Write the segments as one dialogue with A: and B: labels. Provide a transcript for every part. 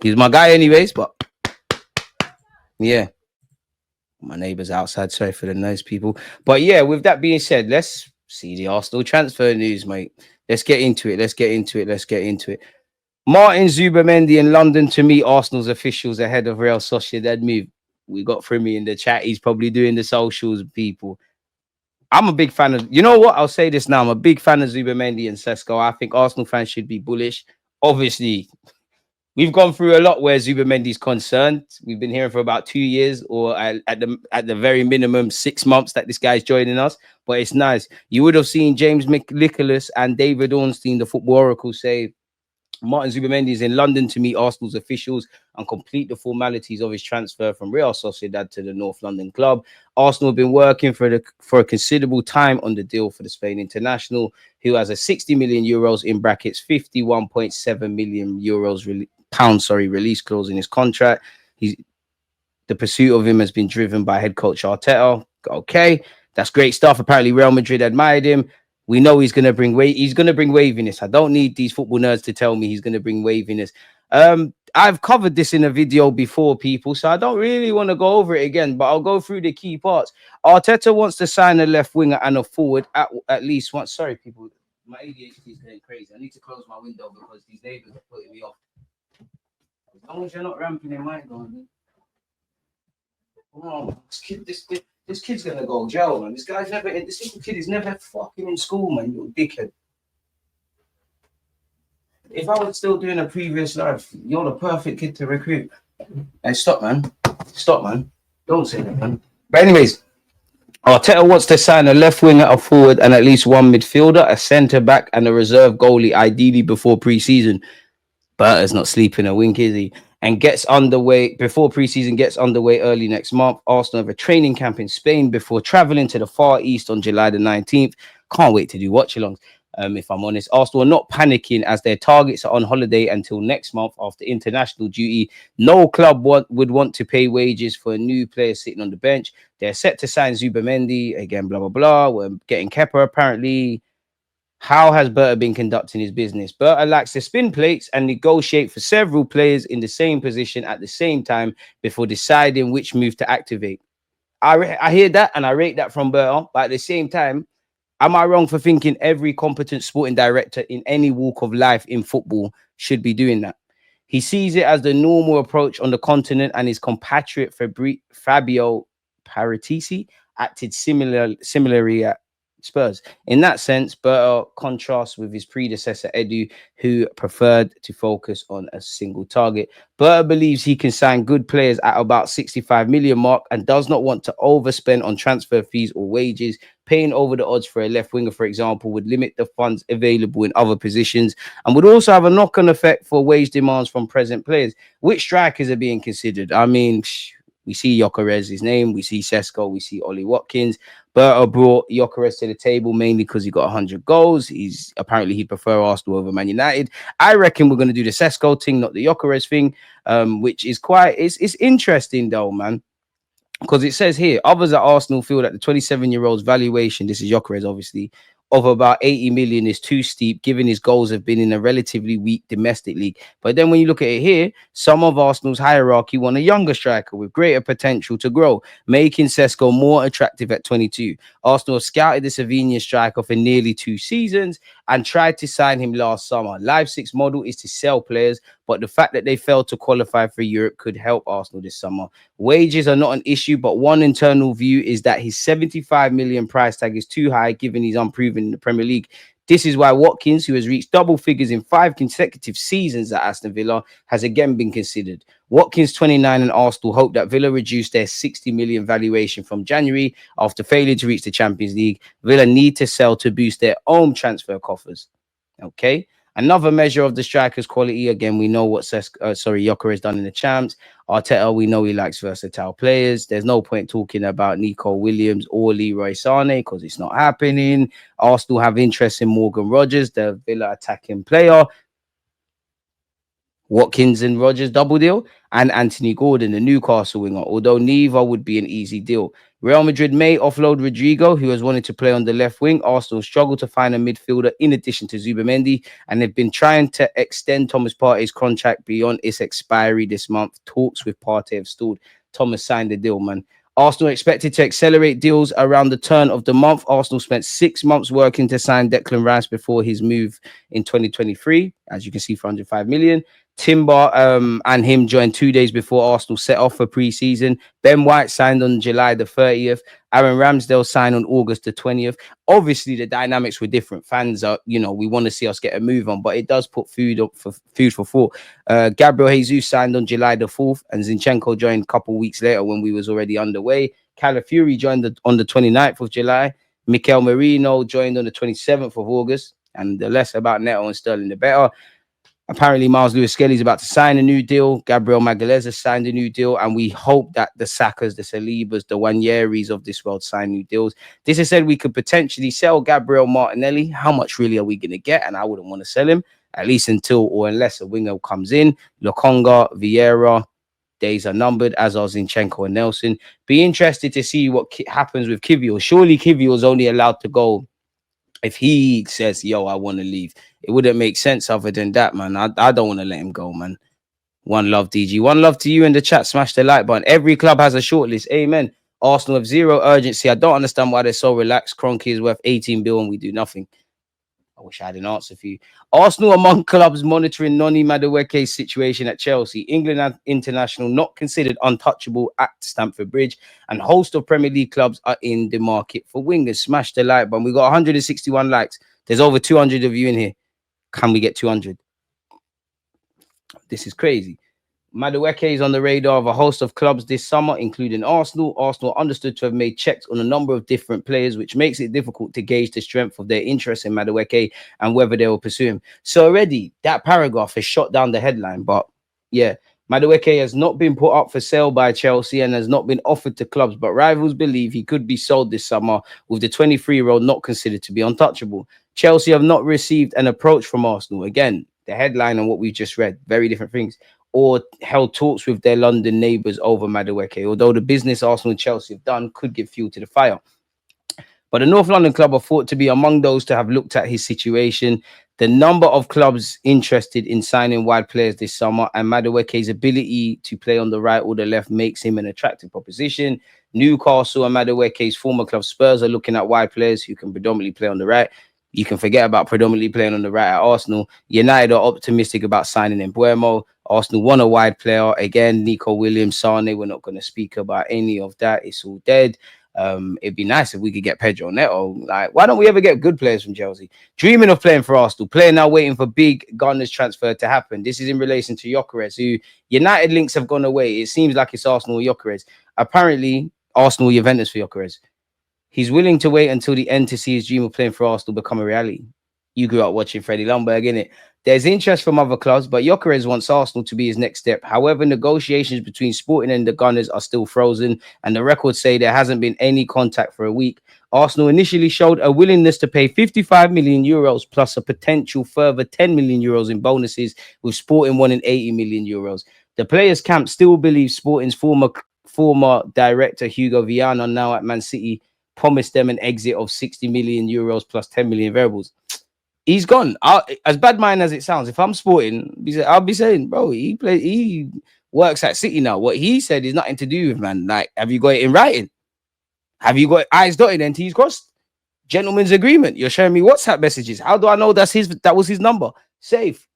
A: He's my guy anyways, but yeah. My neighbours outside, sorry for the noise, people. But yeah, with that being said, let's see the Arsenal transfer news, mate. Let's get into it. Let's get into it. Martin Zubimendi in London to meet Arsenal's officials ahead of Real Sociedad move. We got Frimmy in the chat. He's probably doing the socials, people. I'm a big fan of, you know what? I'll say this now. I'm a big fan of Zubimendi and Sesko. I think Arsenal fans should be bullish. Obviously, we've gone through a lot where Zubimendi's concerned. We've been hearing for about 2 years, or at the very minimum 6 months that this guy's joining us. But it's nice. You would have seen James Nicholas and David Ornstein, the football oracle, say Martin Zubimendi is in London to meet Arsenal's officials and complete the formalities of his transfer from Real Sociedad to the North London club. Arsenal have been working for a considerable time on the deal for the Spain international, who has a 60 million euros in brackets 51.7 million euros pounds release clause in his contract. The pursuit of him has been driven by head coach Arteta. Okay, that's great stuff. Apparently, Real Madrid admired him. We know he's going to bring waviness. I don't need these football nerds to tell me he's going to bring waviness. I've covered this in a video before, people, so I don't really want to go over it again, but I'll go through the key parts. Arteta wants to sign a left winger and a forward at least once. Sorry, people, my ADHD is getting crazy. I need to close my window because these neighbors are putting me off. As long as you're not ramping in my garden. Oh, this kid's gonna go jail, man. This little kid is never fucking in school, man. You dickhead. If I was still doing a previous life, you're the perfect kid to recruit. Hey, stop, man. Stop, man. Don't say that, man. But anyways, Arteta wants to sign a left winger, a forward, and at least one midfielder, a centre back, and a reserve goalie, ideally before pre-season. But it's not sleeping a wink, is he? And gets underway before preseason gets underway early next month. Arsenal have a training camp in Spain before traveling to the Far East on July the 19th. Can't wait to do watch-alongs. If I'm honest, Arsenal are not panicking as their targets are on holiday until next month after international duty. No club would want to pay wages for a new player sitting on the bench. They're set to sign Zubimendi again, blah, blah, blah. We're getting Kepa apparently. How has Berta been conducting his business? Berta likes to spin plates and negotiate for several players in the same position at the same time before deciding which move to activate. I hear that and I rate that from Berta, but at the same time, am I wrong for thinking every competent sporting director in any walk of life in football should be doing that? He sees it as the normal approach on the continent, and his compatriot Fabio Paratisi acted similarly at Spurs. In that sense, Berta contrasts with his predecessor Edu, who preferred to focus on a single target. Berta believes he can sign good players at about 65 million mark and does not want to overspend on transfer fees or wages. Paying over the odds for a left winger, for example, would limit the funds available in other positions and would also have a knock-on effect for wage demands from present players. Which strikers are being considered? I mean, we see Gyökeres's name, we see Sesko, we see Ollie Watkins. Berta brought Gyökeres to the table mainly because he got 100 goals. He'd prefer Arsenal over Man United. I reckon we're going to do the Sesko thing, not the Gyökeres thing, which is it's interesting though, man. Because it says here, others at Arsenal feel that the 27-year-old's valuation, this is Gyökeres obviously, of about 80 million is too steep, given his goals have been in a relatively weak domestic league. But then when you look at it here, some of Arsenal's hierarchy want a younger striker with greater potential to grow, making Sesko more attractive at 22. Arsenal have scouted the Slovenian striker for nearly 2 seasons and tried to sign him last summer. Leipzig's model is to sell players, but the fact that they failed to qualify for Europe could help Arsenal this summer. Wages are not an issue, but one internal view is that his 75 million price tag is too high given he's unproven in the Premier League. This is why Watkins, who has reached double figures in 5 consecutive seasons at Aston Villa, has again been considered. Watkins, 29, and Arsenal hope that Villa reduce their 60 million valuation from January after failing to reach the Champions League. Villa need to sell to boost their own transfer coffers. Okay. Another measure of the striker's quality, again, we know what Gyökeres has done in the champs. Arteta, we know he likes versatile players. There's no point talking about Nico Williams or Leroy Sané because it's not happening. Arsenal have interest in Morgan Rogers, the Villa attacking player. Watkins and Rogers double deal, and Anthony Gordon, the Newcastle winger, although neither would be an easy deal. Real Madrid may offload Rodrigo, who has wanted to play on the left wing. Arsenal struggle to find a midfielder in addition to Zubimendi, and they've been trying to extend Thomas Partey's contract beyond its expiry this month. Talks with Partey have stalled. Thomas signed the deal, man. Arsenal expected to accelerate deals around the turn of the month. Arsenal spent 6 months working to sign Declan Rice before his move in 2023, as you can see, for 105 million. Timber and him joined 2 days before Arsenal set off for pre-season. Ben White signed on July the 30th. Aaron Ramsdale signed on August the 20th. Obviously, the dynamics were different. Fans are, we want to see us get a move on, but it does put food for thought. Gabriel Jesus signed on July the 4th, and Zinchenko joined a couple weeks later when we was already underway. Calafiori joined on the 29th of July. Mikel Merino joined on the 27th of August. And the less about Neto and Sterling, the better. Apparently, Miles Lewis-Skelly is about to sign a new deal. Gabriel Magalhaes has signed a new deal. And we hope that the Sakas, the Salibas, the Wanieris of this world sign new deals. This has said we could potentially sell Gabriel Martinelli. How much really are we going to get? And I wouldn't want to sell him, at least until or unless a winger comes in. Lokonga, Vieira, days are numbered, as are Zinchenko and Nelson. Be interested to see what happens with Kivior. Surely Kivior is only allowed to go if he says, yo, I want to leave. It wouldn't make sense other than that, man. I don't want to let him go, man. One love, DG. One love to you in the chat. Smash the like button. Every club has a shortlist. Amen. Arsenal have zero urgency. I don't understand why they're so relaxed. Kroenke is worth 18 bill and we do nothing. I wish I had an answer for you. Arsenal among clubs monitoring Noni Madueke's situation at Chelsea. England international not considered untouchable at Stamford Bridge. And host of Premier League clubs are in the market for wingers. Smash the like button. We got 161 likes. There's over 200 of you in here. Can we get 200? This is crazy. Madueke is on the radar of a host of clubs this summer, including Arsenal. Arsenal understood to have made checks on a number of different players, which makes it difficult to gauge the strength of their interest in Madueke and whether they will pursue him. So already, that paragraph has shot down the headline. But yeah, Madueke has not been put up for sale by Chelsea and has not been offered to clubs, but rivals believe he could be sold this summer, with the 23-year-old not considered to be untouchable. Chelsea have not received an approach from Arsenal. Again, the headline and what we just read, very different things. Or held talks with their London neighbours over Madueke, although the business Arsenal and Chelsea have done could give fuel to the fire. But the North London club are thought to be among those to have looked at his situation. The number of clubs interested in signing wide players this summer and Madueke's ability to play on the right or the left makes him an attractive proposition. Newcastle and Madueke's former club Spurs are looking at wide players who can predominantly play on the right. You can forget about predominantly playing on the right at Arsenal. United are optimistic about signing Mbuemo. Arsenal want a wide player. Again, Nico Williams, Sane, we're not going to speak about any of that. It's all dead. It'd be nice if we could get Pedro Neto. Like, why don't we ever get good players from Chelsea? Dreaming of playing for Arsenal. Playing now waiting for big Gunners transfer to happen. This is in relation to Gyökeres, who United links have gone away. It seems like it's Arsenal or Gyökeres. Apparently, Arsenal Juventus for Gyökeres. He's willing to wait until the end to see his dream of playing for Arsenal become a reality. You grew up watching Freddie Ljungberg, innit? There's interest from other clubs, but Gyökeres wants Arsenal to be his next step. However, negotiations between Sporting and the Gunners are still frozen, and the records say there hasn't been any contact for a week. Arsenal initially showed a willingness to pay 55 million euros plus a potential further 10 million euros in bonuses, with Sporting wanting 80 million euros. The players' camp still believes Sporting's former director Hugo Viana, now at Man City, promised them an exit of 60 million euros plus 10 million variables. He's gone. As bad mind as it sounds, if I'm Sporting, I'll be saying, bro, he works at City now. What he said is nothing to do with, man. Like, have you got it in writing? Have you got I's dotted and T's crossed? Gentleman's agreement. You're showing me WhatsApp messages. How do I know that was his number? Safe.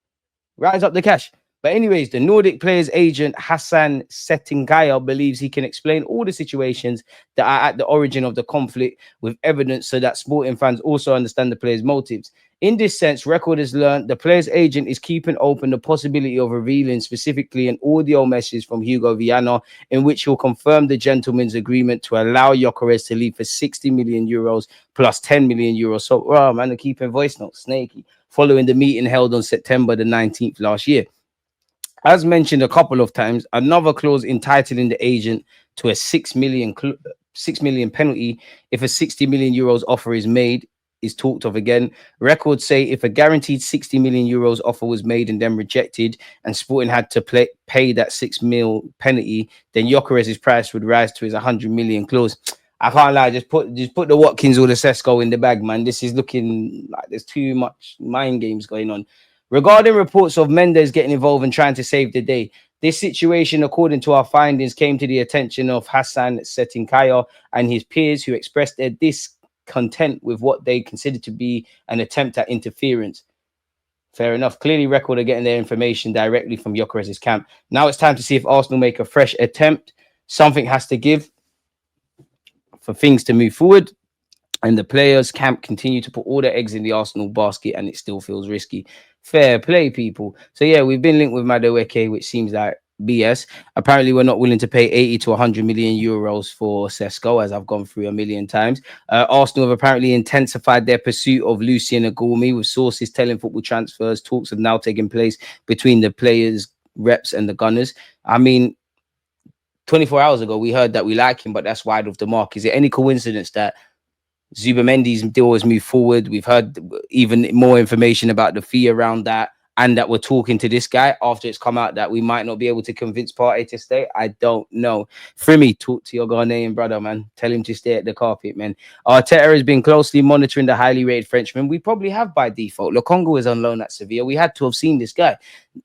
A: Rise up the cash. But anyways, the Nordic player's agent, Hassan Settingaya, believes he can explain all the situations that are at the origin of the conflict with evidence so that Sporting fans also understand the player's motives. In this sense, Record has learned the player's agent is keeping open the possibility of revealing specifically an audio message from Hugo Viana in which he'll confirm the gentleman's agreement to allow Gyökeres to leave for 60 million euros plus 10 million euros. So, man, they're keeping voice notes, snaky, following the meeting held on September the 19th last year. As mentioned a couple of times, another clause entitling the agent to a 6 million penalty if a 60 million euros offer is made is talked of again. Records say if a guaranteed 60 million euros offer was made and then rejected, and Sporting had to pay that 6 mil penalty, then Gyökeres's price would rise to his 100 million clause. I can't lie, just put the Watkins or the Sesko in the bag, man. This is looking like there's too much mind games going on. Regarding reports of Mendes getting involved and trying to save the day, this situation, according to our findings, came to the attention of Hassan Setinkaya and his peers, who expressed their discontent with what they considered to be an attempt at interference. Fair enough. Clearly, Record are getting their information directly from Gyökeres's camp. Now it's time to see if Arsenal make a fresh attempt. Something has to give for things to move forward. And the players' camp continue to put all their eggs in the Arsenal basket, and it still feels risky. Fair play, people. So yeah, we've been linked with Madueke, which seems like BS. Apparently, we're not willing to pay 80 to 100 million euros for Sesko, as I've gone through a million times. Arsenal have apparently intensified their pursuit of Lucien Agulmi, with sources telling Football Transfers talks have now taken place between the players, reps, and the Gunners. I mean, 24 hours ago, we heard that we like him, but that's wide off the mark. Is it any coincidence that Zubimendi's deal has moved forward? We've heard even more information about the fee around that, and that we're talking to this guy after it's come out that we might not be able to convince Partey to stay. I don't know. Frimmy, talk to your Ghanaian brother, man. Tell him to stay at the carpet, man. Arteta has been closely monitoring the highly rated Frenchman. We probably have by default. Lokonga is on loan at Sevilla. We had to have seen this guy.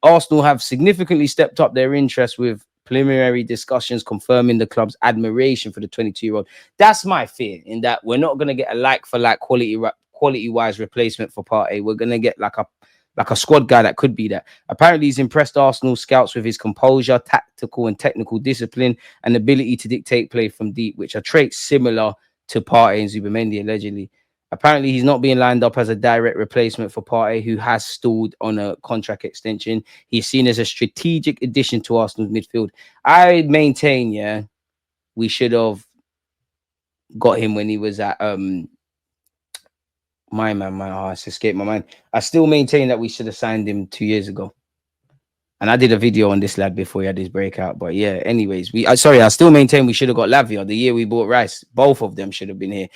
A: Arsenal have significantly stepped up their interest, with preliminary discussions confirming the club's admiration for the 22-year-old. That's my fear, in that we're not going to get a like-for-like quality-wise replacement for Partey. We're going to get like a squad guy that could be that. Apparently, he's impressed Arsenal scouts with his composure, tactical and technical discipline, and ability to dictate play from deep, which are traits similar to Partey and Zubimendi, allegedly. Apparently, he's not being lined up as a direct replacement for Partey, who has stalled on a contract extension. He's seen as a strategic addition to Arsenal's midfield. I maintain, yeah, we should have got him when he was at it's escaped my mind. I still maintain that we should have signed him 2 years ago. And I did a video on this lad before he had his breakout. But yeah, anyways, I still maintain we should have got Lavia the year we bought Rice. Both of them should have been here.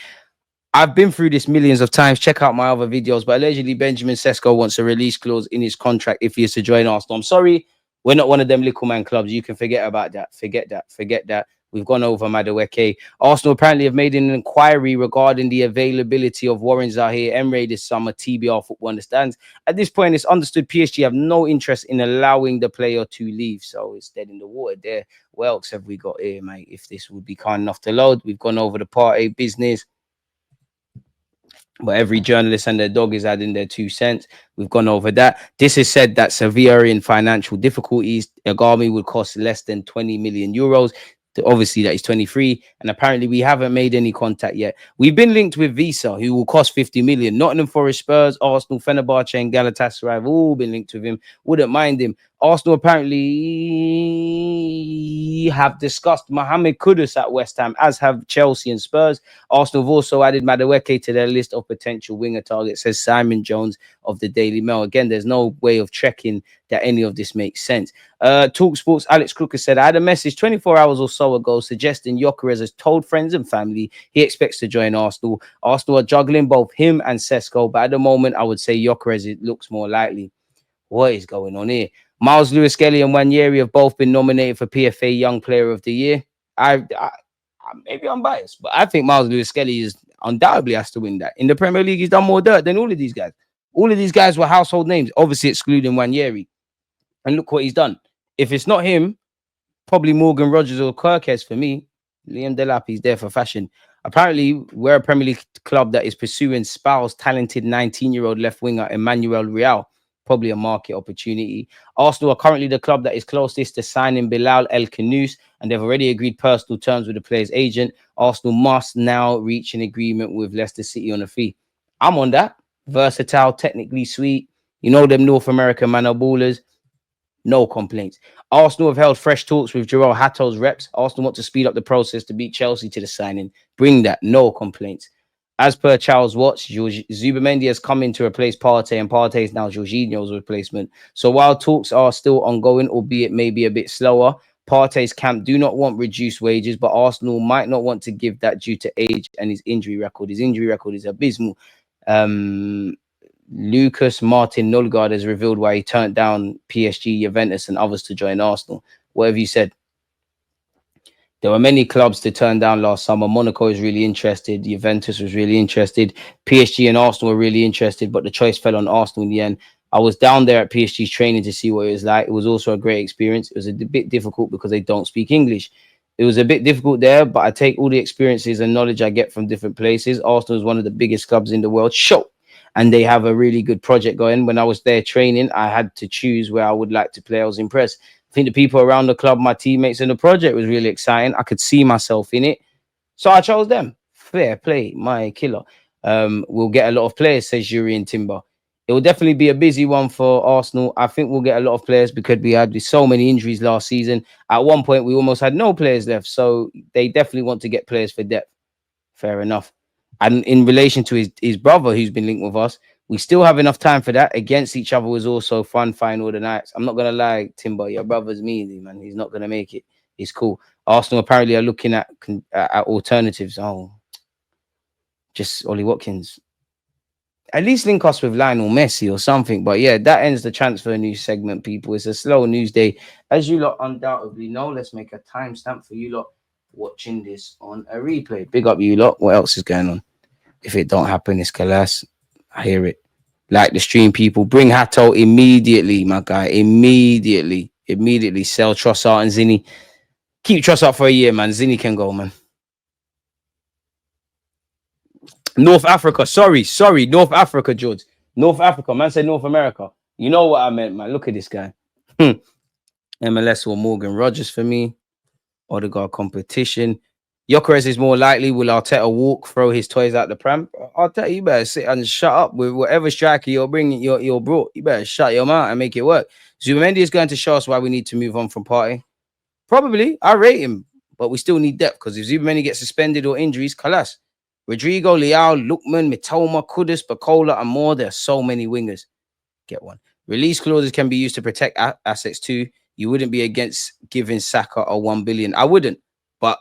A: I've been through this millions of times. Check out my other videos. But allegedly, Benjamin Sesko wants a release clause in his contract if he is to join Arsenal. I'm sorry, we're not one of them little man clubs. You can forget about that. Forget that. We've gone over Madueke. Arsenal apparently have made an inquiry regarding the availability of Warren Zahir Emre this summer. TBR Football understands. At this point, it's understood PSG have no interest in allowing the player to leave. So it's dead in the water there. What else have we got here, mate? If this would be kind enough to load. We've gone over the Partey business. But every journalist and their dog is adding their 2 cents. We've gone over that. This is said that Sevilla are in financial difficulties. Agami would cost less than 20 million euros. Obviously, that is 23. And apparently, we haven't made any contact yet. We've been linked with Visa, who will cost 50 million. Nottingham Forest, Spurs, Arsenal, Fenerbahce, and Galatasaray have all been linked with him. Wouldn't mind him. Arsenal apparently have discussed Mohammed Kudus at West Ham, as have Chelsea and Spurs. Arsenal have also added Madueke to their list of potential winger targets, says Simon Jones of the Daily Mail. Again, there's no way of checking that any of this makes sense. Talk Sports, Alex Crooker said, I had a message 24 hours or so ago suggesting Gyökeres has told friends and family he expects to join Arsenal. Arsenal are juggling both him and Sesko, but at the moment, I would say Gyökeres looks more likely. What is going on here? Miles Lewis-Skelly and Wanyeri have both been nominated for PFA Young Player of the Year. Maybe I'm biased, but I think Miles Lewis-Skelly is undoubtedly has to win that. In the Premier League, he's done more dirt than all of these guys. All of these guys were household names, obviously excluding Wanyeri. And look what he's done. If it's not him, probably Morgan Rogers or Kirkes for me. Liam Delap, he's there for fashion. Apparently, we're a Premier League club that is pursuing Spal's talented 19-year-old left winger Emmanuel Real. Probably a market opportunity. Arsenal are currently the club that is closest to signing Bilal El Khanous, and they've already agreed personal terms with the player's agent. Arsenal must now reach an agreement with Leicester City on a fee. I'm on that. Versatile, technically sweet. You know them North American man ballers. No complaints. Arsenal have held fresh talks with Jorrel Hato's reps. Arsenal want to speed up the process to beat Chelsea to the signing. Bring that. No complaints. As per Charles Watts, Zubimendi has come in to replace Partey, and Partey is now Jorginho's replacement. So while talks are still ongoing, albeit maybe a bit slower, Partey's camp do not want reduced wages, but Arsenal might not want to give that due to age and his injury record. His injury record is abysmal. Lucas Martin Nolgaard has revealed why he turned down PSG, Juventus, and others to join Arsenal. What have you said? There were many clubs to turn down last summer. Monaco was really interested. Juventus was really interested. PSG and Arsenal were really interested, but the choice fell on Arsenal in the end. I was down there at PSG's training to see what it was like. It was also a great experience. It was a bit difficult because they don't speak English. It was a bit difficult there, but I take all the experiences and knowledge I get from different places. Arsenal is one of the biggest clubs in the world. Sure. And they have a really good project going. When I was there training, I had to choose where I would like to play. I was impressed. I think the people around the club, my teammates in the project was really exciting. I could see myself in it. So I chose them. Fair play, my killer. We'll get a lot of players, says Yuri and Timber. It will definitely be a busy one for Arsenal. I think we'll get a lot of players because we had so many injuries last season. At one point, we almost had no players left. So they definitely want to get players for depth. Fair enough. And in relation to his brother, who's been linked with us, we still have enough time for that. Against each other was also fun, fine all the nights. I'm not going to lie, Timber, your brother's meaty, man. He's not going to make it. He's cool. Arsenal apparently are looking at alternatives. Oh, just Ollie Watkins. At least link us with Lionel Messi or something. But yeah, that ends the transfer news segment, people. It's a slow news day. As you lot undoubtedly know, let's make a timestamp for you lot watching this on a replay. Big up you lot. What else is going on? If it don't happen, it's Kalas. I hear it. Like the stream, people. Bring Hato immediately, my guy. Immediately. Sell Trossard and Zinni. Keep Trossard for a year, man. Zinni can go, man. North Africa. Sorry. North Africa, George. North Africa. Man said North America. You know what I meant, man. Look at this guy. MLS or Morgan Rogers for me. Odegaard competition. Gyökeres is more likely. Will Arteta walk, throw his toys out the pram? Arteta, you better sit and shut up with whatever striker you're bringing, you're brought. You better shut your mouth and make it work. Zubimendi is going to show us why we need to move on from Partey. Probably. I rate him, but we still need depth because if Zubimendi gets suspended or injuries, Kalas. Rodrigo, Leao, Lookman, Mitoma, Kudus, Bacola, and more. There are so many wingers. Get one. Release clauses can be used to protect assets too. You wouldn't be against giving Saka a 1 billion. I wouldn't. But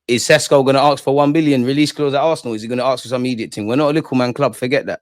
A: is Sesko going to ask for 1 billion release clause at Arsenal? Is he going to ask for some idiot thing? We're not a little man club. Forget that.